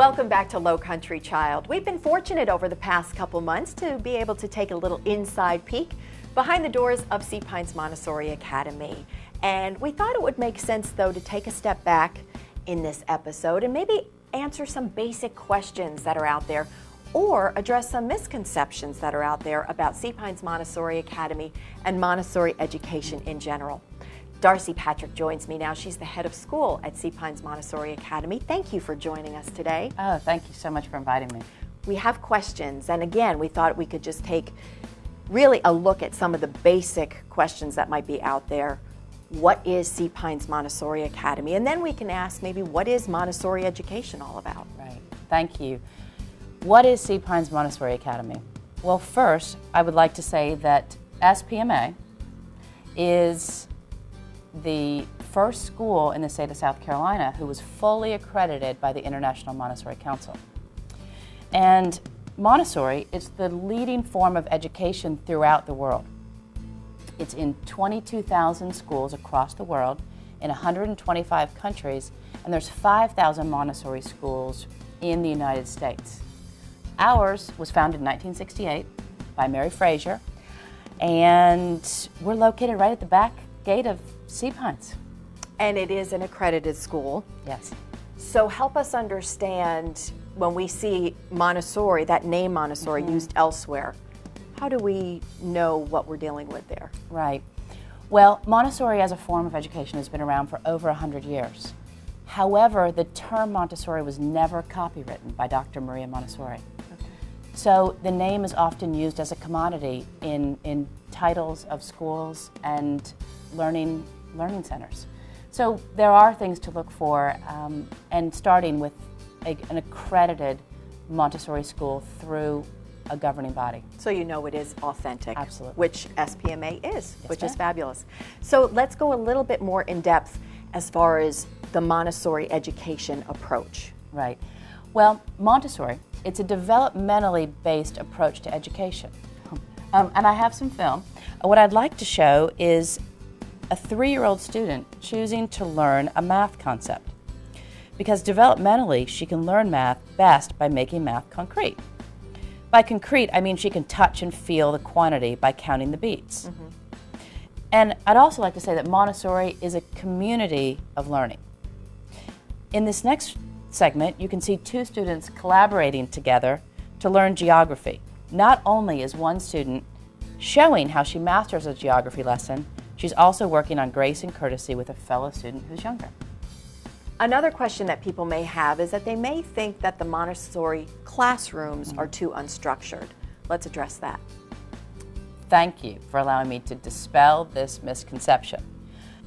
Welcome back to Lowcountry Child. We've been fortunate over the past couple months to be able to take a little inside peek behind the doors of Sea Pines Montessori Academy. And we thought it would make sense, though, to take a step back in this episode and maybe answer some basic questions that are out there or address some misconceptions that are out there about Sea Pines Montessori Academy and Montessori education in general. Darcie Patrick joins me now. She's the head of school at Sea Pines Montessori Academy. Thank you for joining us today. Oh, thank you so much for inviting me. We have questions, and again, we thought we could just take really a look at some of the basic questions that might be out there. What is Sea Pines Montessori Academy? And then we can ask maybe, what is Montessori education all about? Right, thank you. What is Sea Pines Montessori Academy? Well, first, I would like to say that SPMA is the first school in the state of South Carolina who was fully accredited by the International Montessori Council. And Montessori is the leading form of education throughout the world. It's in 22,000 schools across the world in 125 countries, and there's 5,000 Montessori schools in the United States. Ours was founded in 1968 by Mary Frazier, and we're located right at the back gate of Sea Pines. And it is an accredited school. Yes. So help us understand, when we see Montessori, that name Montessori used elsewhere, how do we know what we're dealing with there? Right. Well, Montessori as a form of education has been around for over 100 years. However, the term Montessori was never copywritten by Dr. Maria Montessori. Okay. So the name is often used as a commodity in titles of schools and learning centers. So there are things to look for, and starting with an accredited Montessori school through a governing body. So you know it is authentic. Absolutely. Which SPMA is, Yes, which ma'am. is fabulous. So let's go a little bit more in depth as far as the Montessori education approach. Right. Well, Montessori, it's a developmentally based approach to education. And I have some film. What I'd like to show is a 3-year-old student choosing to learn a math concept. Because developmentally, she can learn math best by making math concrete. By concrete, I mean she can touch and feel the quantity by counting the beats. Mm-hmm. And I'd also like to say that Montessori is a community of learning. In this next segment, you can see 2 students collaborating together to learn geography. Not only is one student showing how she masters a geography lesson, she's also working on grace and courtesy with a fellow student who's younger. Another question that people may have is that they may think that the Montessori classrooms are too unstructured. Let's address that. Thank you for allowing me to dispel this misconception.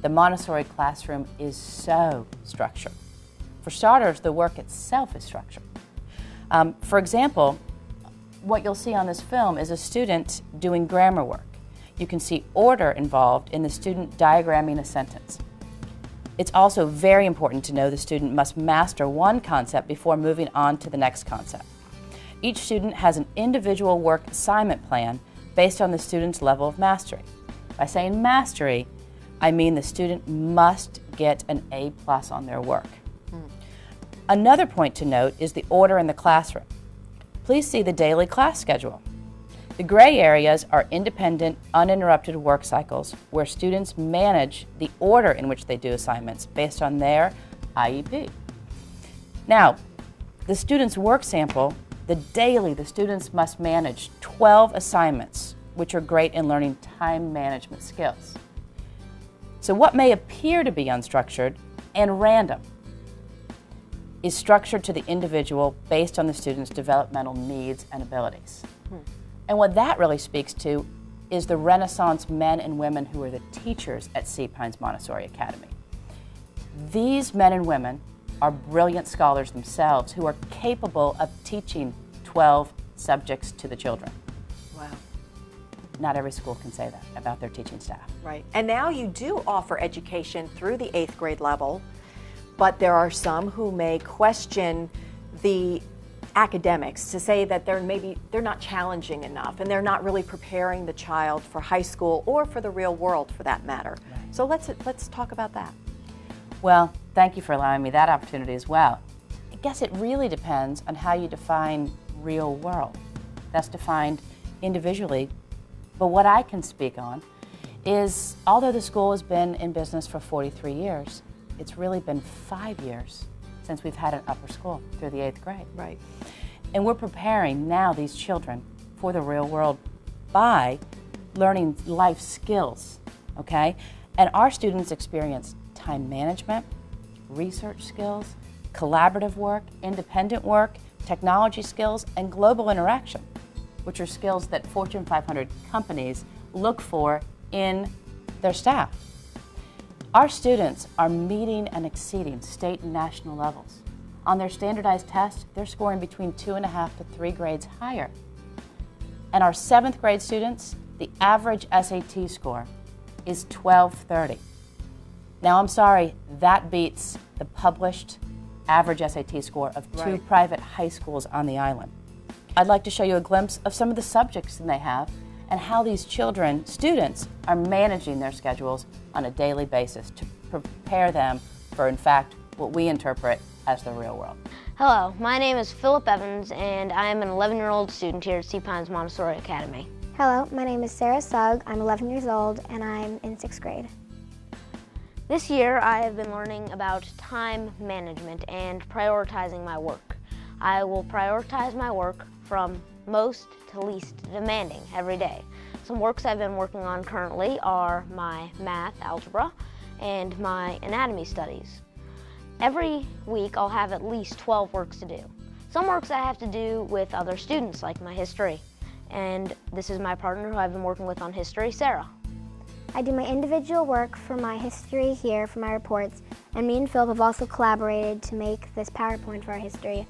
The Montessori classroom is so structured. For starters, the work itself is structured. For example, what you'll see on this film is a student doing grammar work. You can see order involved in the student diagramming a sentence. It's also very important to know the student must master one concept before moving on to the next concept. Each student has an individual work assignment plan based on the student's level of mastery. By saying mastery, I mean the student must get an A+ on their work. Another point to note is the order in the classroom. Please see the daily class schedule. The gray areas are independent, uninterrupted work cycles where students manage the order in which they do assignments based on their IEP. Now, the student's work sample, the students must manage 12 assignments, which are great in learning time management skills. So what may appear to be unstructured and random is structured to the individual based on the student's developmental needs and abilities. And what that really speaks to is the Renaissance men and women who are the teachers at Sea Pines Montessori Academy. These men and women are brilliant scholars themselves who are capable of teaching 12 subjects to the children. Wow. Not every school can say that about their teaching staff. Right. And now you do offer education through the 8th grade level, but there are some who may question the academics, to say that they're not challenging enough and they're not really preparing the child for high school or for the real world for that matter. Right. So let's talk about that. Well, thank you for allowing me that opportunity as well. guess it really depends on how you define real world. That's defined individually. But what I can speak on is, although the school has been in business for 43 years, it's really been 5 years since we've had an upper school through the 8th grade. Right. And we're preparing now these children for the real world by learning life skills, okay? And our students experience time management, research skills, collaborative work, independent work, technology skills, and global interaction, which are skills that Fortune 500 companies look for in their staff. Our students are meeting and exceeding state and national levels. On their standardized tests, they're scoring between 2.5 to 3 grades higher. And our 7th grade students, the average SAT score is 1230. Now, I'm sorry, that beats the published average SAT score of 2 private high schools on the island. I'd like to show you a glimpse of some of the subjects that they have and how these children, students, are managing their schedules on a daily basis to prepare them for, in fact, what we interpret as the real world. Hello, my name is Philip Evans, and I am an 11-year-old student here at Sea Pines Montessori Academy. Hello, my name is Sarah Sugg. I'm 11 years old, and I'm in 6th grade. This year, I have been learning about time management and prioritizing my work. I will prioritize my work from most to least demanding every day. Some works I've been working on currently are my math, algebra, and my anatomy studies. Every week I'll have at least 12 works to do. Some works I have to do with other students, like my history. And this is my partner who I've been working with on history, Sarah. I do my individual work for my history here for my reports, and me and Philip have also collaborated to make this PowerPoint for our history.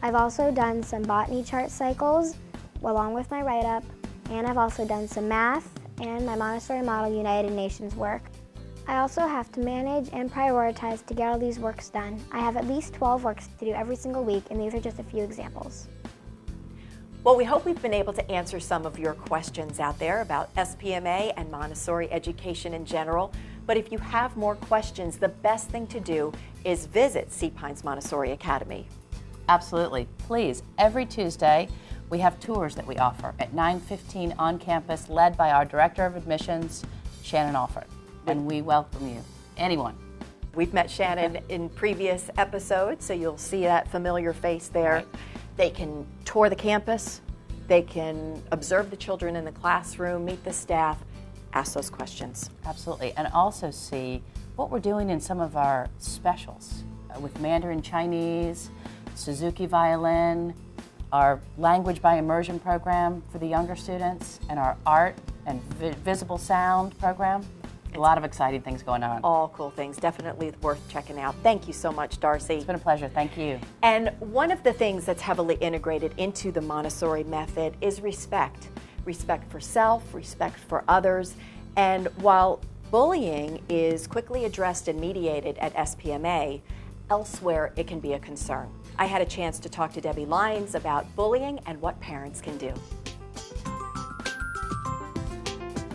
I've also done some botany chart cycles along with my write-up, and I've also done some math and my Montessori Model United Nations work. I also have to manage and prioritize to get all these works done. I have at least 12 works to do every single week, and these are just a few examples. Well, we hope we've been able to answer some of your questions out there about SPMA and Montessori education in general. But if you have more questions, the best thing to do is visit Sea Pines Montessori Academy. Absolutely. Please, every Tuesday, we have tours that we offer at 9:15 on campus, led by our Director of Admissions, Shannon Alford. And we welcome you, anyone. We've met Shannon in previous episodes, so you'll see that familiar face there. Right. They can tour the campus, they can observe the children in the classroom, meet the staff, ask those questions. Absolutely, and also see what we're doing in some of our specials with Mandarin Chinese, Suzuki violin, our language by immersion program for the younger students, and our art and visible sound program. A lot of exciting things going on. All cool things, definitely worth checking out. Thank you so much, Darcie. It's been a pleasure, thank you. And one of the things that's heavily integrated into the Montessori method is respect. Respect for self, respect for others. And while bullying is quickly addressed and mediated at SPMA, elsewhere it can be a concern. I had a chance to talk to Debbie Lyons about bullying and what parents can do.